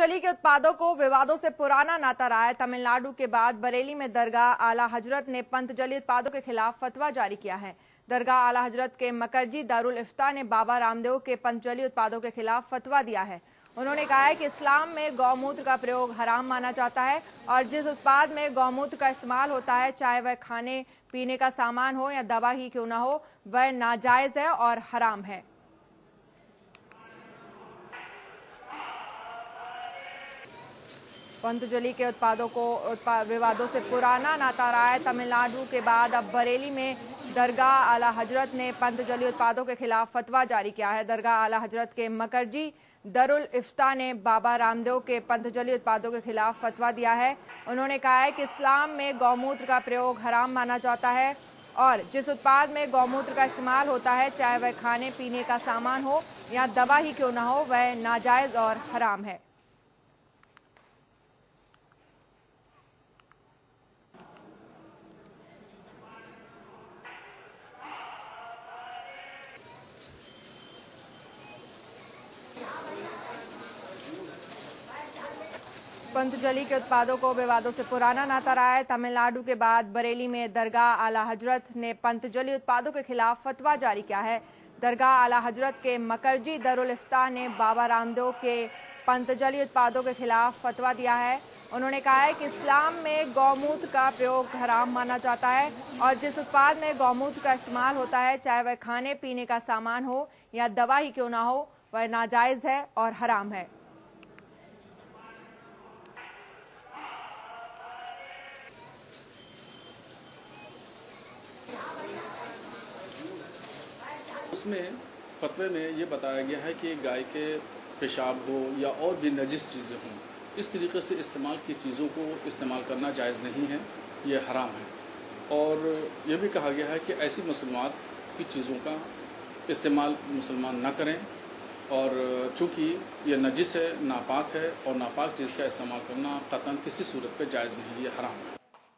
पंतजलि के उत्पादों को विवादों से पुराना नाता रहा है। तमिलनाडु के बाद बरेली में दरगाह आला हजरत ने पंतजलि उत्पादों के खिलाफ फतवा जारी किया है। दरगाह आला हजरत के मकरजी दारुल इफ्ता ने बाबा रामदेव के पंतजलि उत्पादों के खिलाफ फतवा दिया है। उन्होंने कहा है कि इस्लाम में गौमूत्र का प्रयोग हराम माना जाता है और जिस उत्पाद में गौमूत्र का इस्तेमाल होता है, चाहे वह खाने पीने का सामान हो या दवा ही क्यों ना हो, वह नाजायज है और हराम है। पंतजलि के उत्पादों को विवादों से पुराना नाता रहा है। तमिलनाडु के बाद अब बरेली में दरगाह आला हजरत ने पंतजलि उत्पादों के खिलाफ फतवा जारी किया है। दरगाह आला हजरत के मकरजी दारुल इफ्ता ने बाबा रामदेव के पंतजलि उत्पादों के खिलाफ फतवा दिया है। उन्होंने कहा है कि इस्लाम में गौमूत्र का प्रयोग हराम माना जाता है और जिस उत्पाद में गौमूत्र का इस्तेमाल होता है, चाहे वह खाने पीने का सामान हो या दवा ही क्यों ना हो, वह नाजायज और हराम है। पंतजलि के उत्पादों को विवादों से पुराना नाता रहा है। तमिलनाडु के बाद बरेली में दरगाह आला हजरत ने पंतजलि उत्पादों के खिलाफ फतवा जारी किया है। दरगाह आला हजरत के मकरजी दारुल इफ्ता ने बाबा रामदेव के पंतजलि उत्पादों के खिलाफ फतवा दिया है। उन्होंने कहा है कि इस्लाम में गौमूत्र का प्रयोग हराम माना जाता है और जिस उत्पाद में गौमूत्र का इस्तेमाल होता है, चाहे वह खाने पीने का सामान हो या दवा ही क्यों ना हो, वह नाजायज है और हराम है। उसमें फतवे में ये बताया गया है कि गाय के पेशाब हो या और भी नजिस चीज़ें हों, इस तरीके से इस्तेमाल की चीज़ों को इस्तेमाल करना जायज़ नहीं है, ये हराम है। और ये भी कहा गया है कि ऐसी मुसलमान की चीज़ों का इस्तेमाल मुसलमान ना करें और चूँकि ये नजिस है, नापाक है और नापाक चीज़ का इस्तेमाल करना कतन किसी सूरत पे जायज़ नहीं, ये हराम है।